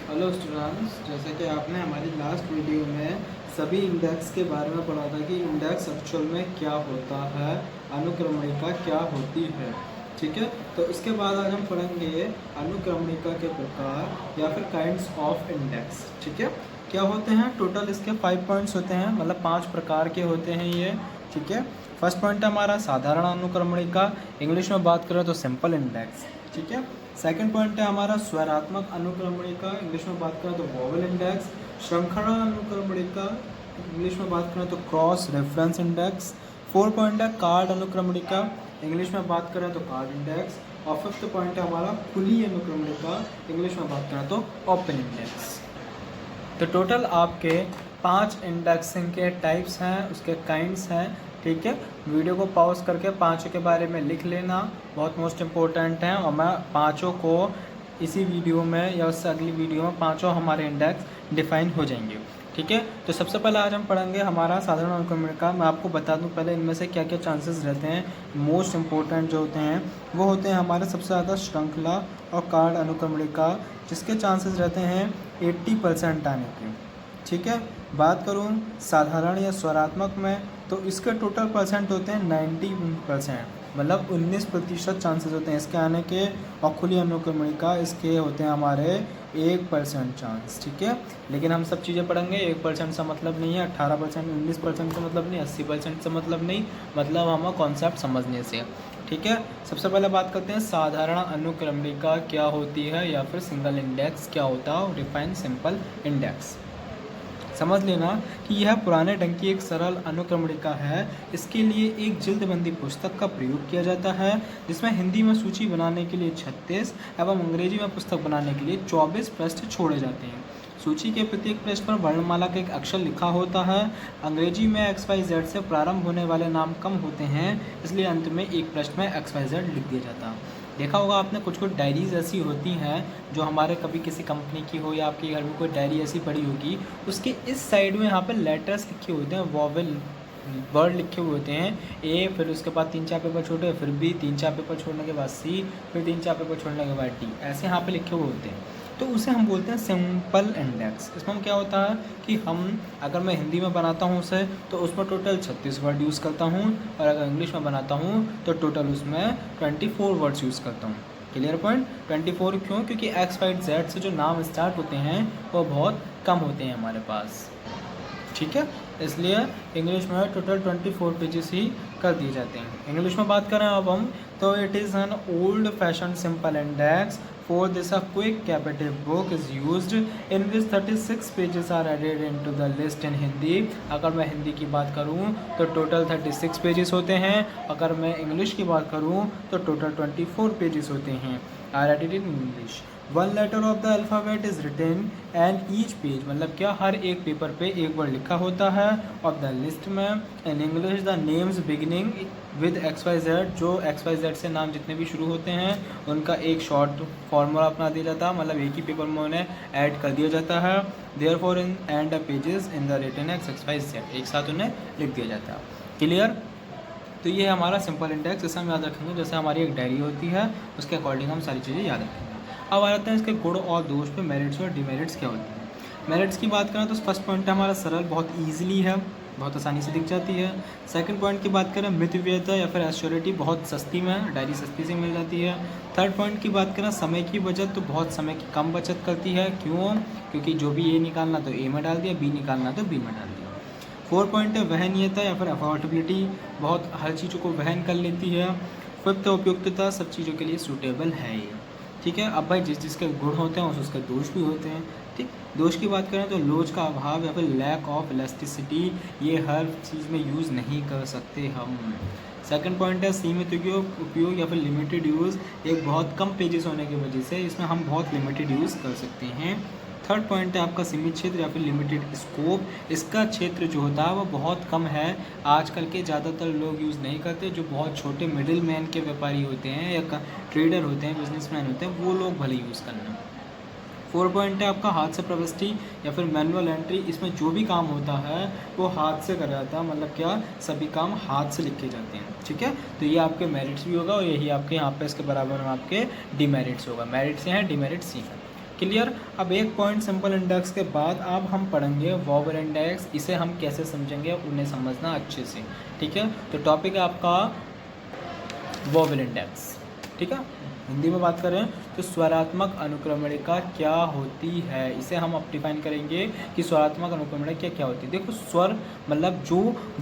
Hello students, जैसे कि आपने हमारी लास्ट वीडियो में सभी इंडेक्स के बारे में पढ़ा था कि इंडेक्स एक्चुअल में क्या होता है, अनुक्रमणिका क्या होती है। ठीक है, तो इसके बाद आज हम पढ़ेंगे अनुक्रमणिका के प्रकार या फिर काइंड्स ऑफ इंडेक्स। ठीक है, क्या होते हैं टोटल इसके 5 पॉइंट्स होते हैं, मतलब 5 प्रकार के होते हैं ये। ठीक है, फर्स्ट पॉइंट है हमारा साधारण अनुक्रमणिका, इंग्लिश में बात करें तो सिंपल इंडेक्स। ठीक है, सेकंड पॉइंट है हमारा स्वरात्मक अनुक्रमणिका, इंग्लिश में बात करें तो वोवेल इंडेक्स। श्रृंखला अनुक्रमणिका, इंग्लिश में बात करें तो क्रॉस रेफरेंस इंडेक्स। 4 पॉइंट है कार्ड अनुक्रमणिका, इंग्लिश में बात करें तो कार्ड इंडेक्स। और फिफ्थ पॉइंट है हमारा खुली अनुक्रमणिका, इंग्लिश में बात करें तो ओपन इंडेक्स। तो टोटल आपके 5 इंडेक्सिंग के टाइप्स हैं, उसके काइंड्स हैं। ठीक है, वीडियो को पॉज करके पांचों के बारे में लिख लेना, बहुत मोस्ट इम्पोर्टेंट हैं। और मैं पांचों को इसी वीडियो में या उससे अगली वीडियो में पांचों हमारे इंडेक्स डिफाइन हो जाएंगे। ठीक है, तो सबसे पहले आज हम पढ़ेंगे हमारा साधारण अनुक्रमणिका। मैं आपको बता दूं पहले इनमें से क्या क्या चांसेस रहते हैं। मोस्ट इम्पोर्टेंट जो होते हैं वो होते हैं हमारे सबसे ज़्यादा श्रृंखला और कार्ड अनुक्रमणिका, जिसके चांसेस रहते हैं 80% आने के। ठीक है, बात करूँ साधारण या स्वरात्मक में तो इसके टोटल परसेंट होते हैं 90%, मतलब 19% चांसेस होते हैं इसके आने के। और खुली अनुक्रमणिका इसके होते हैं हमारे 1% चांस। ठीक है, लेकिन हम सब चीज़ें पढ़ेंगे, 1% से मतलब नहीं है, 18%, 19% से मतलब नहीं, 80% से मतलब नहीं, मतलब हमें कॉन्सेप्ट समझने से। ठीक है, सबसे पहले बात करते हैं साधारण अनुक्रमणिका क्या होती है या फिर सिंगल इंडेक्स क्या होता है, डिफाइन सिंपल इंडेक्स। समझ लेना कि यह पुराने ढंग की एक सरल अनुक्रमणिका है। इसके लिए एक जिल्दबंदी पुस्तक का प्रयोग किया जाता है, जिसमें हिंदी में सूची बनाने के लिए 36 एवं अंग्रेजी में पुस्तक बनाने के लिए 24 पृष्ठ छोड़े जाते हैं। सूची के प्रत्येक पृष्ठ पर वर्णमाला का एक अक्षर लिखा होता है। अंग्रेजी में XYZ से प्रारंभ होने वाले नाम कम होते हैं, इसलिए अंत में एक पृष्ठ में XYZ लिख दिया जाता है। देखा होगा आपने, कुछ कुछ डायरीज ऐसी होती हैं जो हमारे कभी किसी कंपनी की हो या आपके घर में कोई डायरी ऐसी पड़ी होगी, उसके इस साइड में यहाँ पे लेटर्स लिखे होते हैं, वॉवेल वर्ड लिखे हुए होते हैं। ए, फिर उसके बाद 3-4 पेपर छोड़े, फिर B, 3-4 पेपर छोड़ने के बाद C, फिर 3-4 पेपर छोड़ने के बाद D, ऐसे यहाँ पे लिखे हुए होते हैं। तो उसे हम बोलते हैं सिंपल इंडेक्स। इसमें क्या होता है कि हम अगर मैं हिंदी में बनाता हूँ उसे तो उसमें टोटल 36 वर्ड यूज़ करता हूँ, और अगर इंग्लिश में बनाता हूँ तो टोटल उसमें 24 वर्ड्स यूज़ करता हूँ। Clear point. 24 क्यों? क्योंकि XYZ से जो नाम स्टार्ट होते हैं वो बहुत कम होते हैं हमारे पास। ठीक है, इसलिए इंग्लिश में टोटल 24 पेजेस ही कर दिए जाते हैं। इंग्लिश में बात करें अब हम तो it is an old fashion simple index. For this, a quick captive book is used in which 36 pages are added into the list in Hindi। अगर मैं हिंदी की बात करूँ तो टोटल 36 पेजेस होते हैं, अगर मैं इंग्लिश की बात करूँ तो टोटल 24 पेजेस होते हैं are added in English। 1 letter of the alphabet is written and each page, मतलब क्या हर एक पेपर पे एक वर्ड लिखा होता है। ऑफ द लिस्ट में in English the names beginning with XYZ, जो XYZ से नाम जितने भी शुरू होते हैं उनका एक शॉर्ट फॉर्मूला अपना दिया जाता है, मतलब एक ही पेपर में उन्हें ऐड कर दिया जाता है। Therefore in and the pages in the written XYZ, एक साथ उन्हें लिख दिया जाता है। क्लियर। तो ये हमारा सिंपल इंडेक्स, जैसे हम याद रखेंगे जैसे हमारी एक डायरी होती है, उसके अकॉर्डिंग हम सारी चीज़ें याद रखेंगे। अब आ जाते हैं इसके गुण और दोष पे, मेरिट्स और डिमेरिट्स क्या होते हैं। मेरिट्स की बात करें तो फर्स्ट पॉइंट है हमारा सरल, बहुत ईजिली है, बहुत आसानी से दिख जाती है। सेकंड पॉइंट की बात करें मितव्ययता या फिर एश्योरिटी, बहुत सस्ती में डायरी सस्ती से मिल जाती है। थर्ड पॉइंट की बात करें समय की बचत, तो बहुत समय की कम बचत करती है। क्यों? क्योंकि जो भी ए निकालना तो ए में डाल दिया, बी निकालना तो बी में डाल दिया। 4 पॉइंट है वहनीयता या फिर अफोर्डेबिलिटी, बहुत हर चीज़ों को वहन कर लेती है। फिफ्थ उपयुक्तता, सब चीज़ों के लिए सूटेबल है ये। ठीक है, अब भाई जिस जिसके गुण होते हैं उसके दोष भी होते हैं। ठीक, दोष की बात करें तो लोच का अभाव या फिर लैक ऑफ इलास्टिसिटी, ये हर चीज़ में यूज़ नहीं कर सकते हम। सेकंड पॉइंट है सीमित उपयोग या फिर लिमिटेड यूज़, एक बहुत कम पेजेस होने की वजह से इसमें हम बहुत लिमिटेड यूज़ कर सकते हैं। थर्ड पॉइंट है आपका सीमित क्षेत्र या फिर लिमिटेड स्कोप, इसका क्षेत्र जो होता है वो बहुत कम है, आजकल के ज़्यादातर लोग यूज़ नहीं करते। जो बहुत छोटे मिडिल मैन के व्यापारी होते हैं या ट्रेडर होते हैं, बिजनेसमैन होते हैं, वो लोग भले यूज़ करना। 4 पॉइंट है आपका हाथ से प्रविष्टि या फिर मैनुअल एंट्री, इसमें जो भी काम होता है वो हाथ से करा जाता है, मतलब क्या सभी काम हाथ से लिखे जाते हैं। ठीक है, तो ये आपके मेरिट्स भी होगा और यही आपके यहाँ पे इसके बराबर में आपके डिमेरिट्स होगा। मेरिट्स हैं, डिमेरिट्स सी है। क्लियर। अब एक पॉइंट सिंपल इंडेक्स के बाद अब हम पढ़ेंगे वोवेल इंडेक्स, इसे हम कैसे समझेंगे उन्हें समझना अच्छे से, ठीक है। तो टॉपिक है आपका वोवेल इंडेक्स, ठीक है। हिंदी में बात करें तो स्वरात्मक अनुक्रमणिका क्या होती है, इसे हम अब डिफाइन करेंगे कि स्वरात्मक अनुक्रमणिका क्या होती है। देखो स्वर मतलब जो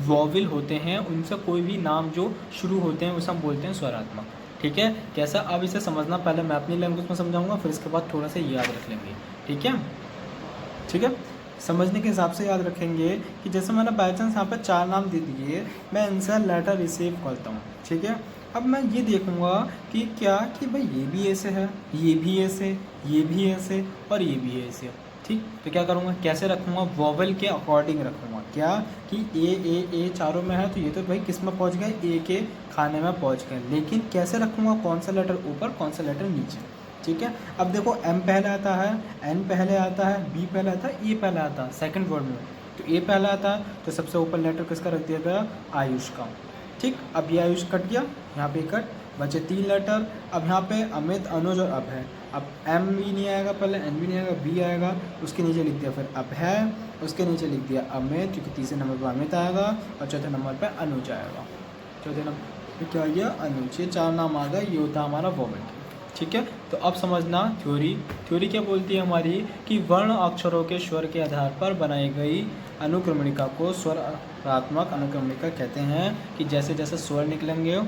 वोवेल होते हैं उनसे कोई भी नाम जो शुरू होते हैं उसे हम बोलते हैं स्वरात्मक, ठीक है। कैसा, अब इसे समझना पहले मैं अपनी लैंग्वेज में समझाऊंगा, फिर इसके बाद थोड़ा सा याद रख लेंगे, ठीक है। ठीक है, समझने के हिसाब से याद रखेंगे कि जैसे मैंने बाई चांस यहाँ पर 4 नाम दे दिए, मैं इनसे लेटर रिसीव करता हूँ, ठीक है। अब मैं ये देखूँगा कि क्या कि भाई ये भी ऐसे है, ये भी ऐसे, ये भी ऐसे और ये भी ऐसे, ठीक। तो क्या करूँगा, कैसे रखूँगा, वोवेल के अकॉर्डिंग रखूँगा, क्या कि ए चारों में है तो ये तो भाई किस में पहुँच गए, ए के खाने में पहुँच गए, लेकिन कैसे रखूँगा, कौन सा लेटर ऊपर कौन सा लेटर नीचे, ठीक है। अब देखो एम पहले आता है, एन पहले आता है, बी पहले आता है, ए पहले आता है सेकंड वर्ड में, तो ए पहले आता है तो सबसे ऊपर लेटर किसका रख दिया गया, आयुष का, ठीक। अब ये आयुष कट गया, यहाँ पे कट, बचे 3 लेटर। अब यहाँ पे अमित, अनुज और अब है, अब एम भी नहीं आएगा पहले, एन भी नहीं आएगा, बी आएगा, उसके नीचे लिख दिया फिर अब है, उसके नीचे लिख दिया अमित, क्योंकि तीसरे नंबर पर अमित आएगा और चौथे नंबर पर अनुज आएगा, चौथे नंबर पर क्या आ गया, अनुज। ये 4 नाम आ गए, ये होता है हमारा वोवेल, ठीक है। तो अब समझना थ्योरी क्या बोलती है हमारी कि वर्ण अक्षरों के स्वर के आधार पर बनाई गई अनुक्रमणिका को स्वरात्मक अनुक्रमणिका कहते हैं, कि जैसे जैसे स्वर निकलेंगे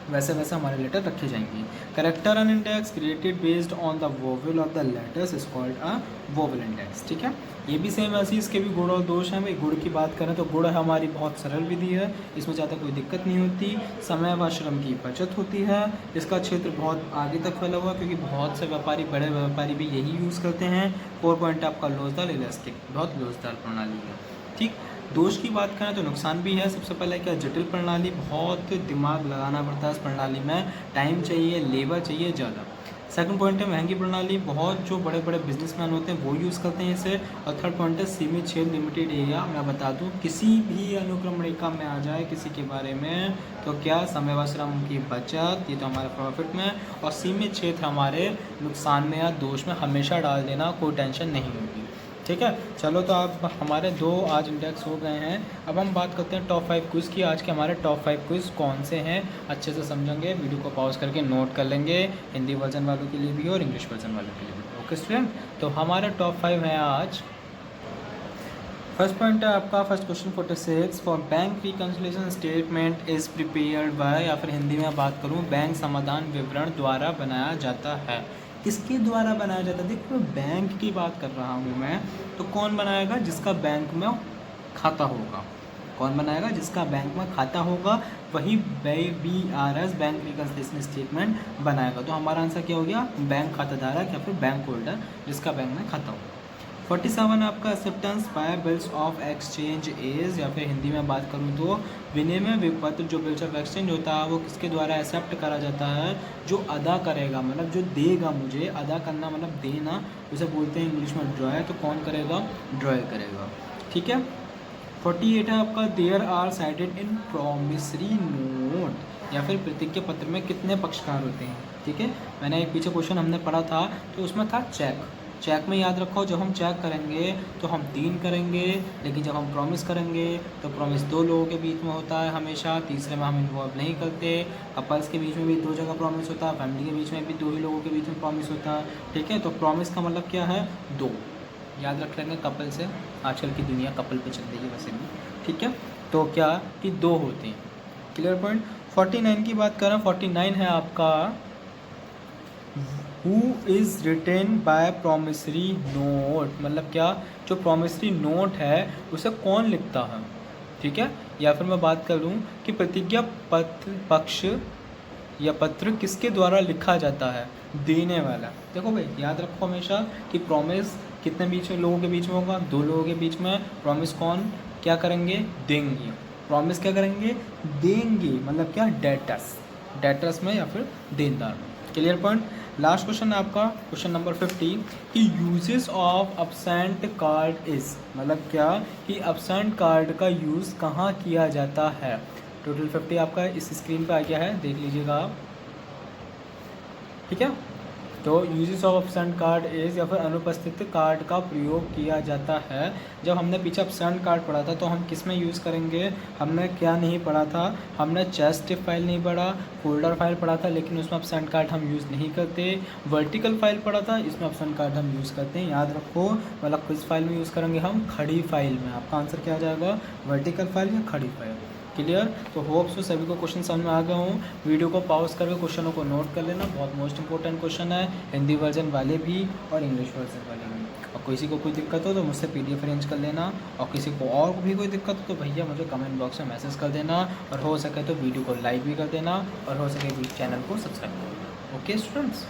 वैसे वैसे हमारे लेटर रखे जाएंगे। Character an index created based on the vowel of the letters is called a vowel index, ठीक है। ये भी सेम ऐसी, इसके भी गुण और दोष हैं। भाई गुण की बात करें तो गुण हमारी बहुत सरल विधि है, इसमें ज़्यादा कोई दिक्कत नहीं होती, समय व श्रम की बचत होती है, इसका क्षेत्र बहुत आगे तक फैला हुआ है क्योंकि बहुत से व्यापारी, बड़े व्यापारी भी यही यूज़ करते हैं। 4 पॉइंट आपका लोचदार इलास्टिक, बहुत लोचदार प्रणाली है, ठीक। दोष की बात करें तो नुकसान भी है। सबसे पहले क्या, जटिल प्रणाली, बहुत दिमाग लगाना पड़ता है इस प्रणाली में, टाइम चाहिए, लेबर चाहिए ज़्यादा। सेकंड पॉइंट है महंगी प्रणाली, बहुत जो बड़े बड़े बिजनेसमैन होते हैं वो यूज़ करते हैं इसे। और थर्ड पॉइंट है सीमित क्षेत्र, लिमिटेड एरिया। मैं बता दूं किसी भी अनुक्रमणिका में आ जाए किसी के बारे में तो क्या, समय व श्रम की बचत, ये तो हमारे प्रॉफिट में, और सीमित क्षेत्र हमारे नुकसान में या दोष में हमेशा डाल देना, कोई टेंशन नहीं होगी, ठीक है। चलो तो आप हमारे 2 आज इंडेक्स हो गए हैं। अब हम बात करते हैं टॉप 5 क्विज़ की। आज के हमारे टॉप 5 क्विज़ कौन से हैं अच्छे से समझेंगे, वीडियो को पॉज करके नोट कर लेंगे, हिंदी वर्जन वालों के लिए भी और इंग्लिश वर्जन वालों के लिए भी। ओके स्टूडेंट, तो हमारे टॉप 5 हैं आज। फर्स्ट पॉइंट है आपका, first question 46, for bank reconciliation statement is prepared by, या फिर हिंदी में बात करूँ बैंक समाधान विवरण द्वारा बनाया जाता है। किसके द्वारा बनाया जाता है, देखो बैंक की बात कर रहा हूँ मैं, तो कौन बनाएगा, जिसका बैंक में खाता होगा। कौन बनाएगा, जिसका बैंक में खाता होगा वही BRS बैंक रिकन्सिलिएशन स्टेटमेंट बनाएगा। तो हमारा आंसर क्या हो गया, बैंक खाता धारक या फिर बैंक होल्डर जिसका बैंक में खाता होगा। 47 आपका acceptance bye bills of exchange is, या फिर हिंदी में बात करूँ तो विनिमय विपत्र जो बिल्स ऑफ एक्सचेंज होता है वो किसके द्वारा एक्सेप्ट करा जाता है, जो अदा करेगा, मतलब जो देगा, मुझे अदा करना मतलब देना, उसे बोलते हैं इंग्लिश में ड्रॉय। तो कौन करेगा, ड्रॉय करेगा, ठीक है। 48 है आपका, there are sided in promissory note, या फिर प्रतिज्ञा पत्र में कितने पक्षकार होते हैं, ठीक है। मैंने एक पीछे क्वेश्चन हमने पढ़ा था तो उसमें था चेक में याद रखो, जब हम चेक करेंगे तो हम 3 करेंगे, लेकिन जब हम प्रॉमिस करेंगे तो प्रॉमिस 2 लोगों के बीच में होता है हमेशा, तीसरे में हम इन्वॉल्व नहीं करते। कपल्स के बीच में भी 2 जगह प्रॉमिस होता है, फैमिली के बीच में भी 2 ही लोगों के बीच में प्रॉमिस होता है, ठीक है। तो प्रॉमिस का मतलब क्या है, 2, याद रख लेंगे कपल से, आजकल की दुनिया कपल पे चल रही है वैसे भी, ठीक है। तो क्या कि 2 होते हैं, क्लियर पॉइंट। 49 की बात करें, 49 है आपका, who is written by promissory note, मतलब क्या, जो प्रॉमिसरी नोट है उसे कौन लिखता है, ठीक है। या फिर मैं बात करूं कि प्रतिज्ञा पत्र पक्ष या पत्र किसके द्वारा लिखा जाता है, देने वाला। देखो भाई याद रखो हमेशा कि प्रॉमिस कितने बीच में लोगों के बीच में होगा, 2 लोगों के बीच में। प्रॉमिस कौन क्या करेंगे, देंगे। प्रॉमिस क्या करेंगे, देंगे, मतलब क्या, डेटर्स में या फिर देनदार में, क्लियर पॉइंट। लास्ट क्वेश्चन है आपका, क्वेश्चन नंबर 50, कि uses of absent card is, मतलब क्या कि अब्सेंट कार्ड का यूज़ कहाँ किया जाता है। टोटल 50 आपका इस स्क्रीन पे आ गया है, देख लीजिएगा आप, ठीक है। तो uses of absent card is या फिर अनुपस्थित कार्ड का प्रयोग किया जाता है। जब हमने पीछे एब्सेंट कार्ड पढ़ा था तो हम किस में यूज़ करेंगे, हमने क्या नहीं पढ़ा था, हमने चेस्ट फाइल नहीं पढ़ा, फोल्डर फाइल पढ़ा था, लेकिन उसमें एब्सेंट कार्ड हम यूज़ नहीं करते। वर्टिकल फाइल पढ़ा था, इसमें एब्सेंट कार्ड हम यूज़ करते हैं। याद रखो, मतलब किस फाइल में यूज़ करेंगे हम, खड़ी फाइल में। आपका आंसर क्या आ जाएगा, वर्टिकल फाइल या खड़ी फाइल। क्लियर। तो होप सो सभी को क्वेश्चन समझ में आ गया हूँ। वीडियो को पॉज करके क्वेश्चनों को नोट कर लेना, बहुत मोस्ट इंपॉर्टेंट क्वेश्चन है, हिंदी वर्जन वाले भी और इंग्लिश वर्जन वाले भी। और किसी को कोई दिक्कत हो तो मुझसे PDF अरेंज कर लेना, और किसी को और भी कोई दिक्कत हो तो भैया मुझे कमेंट बॉक्स में मैसेज कर देना, और हो सके तो वीडियो को लाइक भी कर देना, और हो सके भी चैनल को सब्सक्राइब कर देना। Okay students.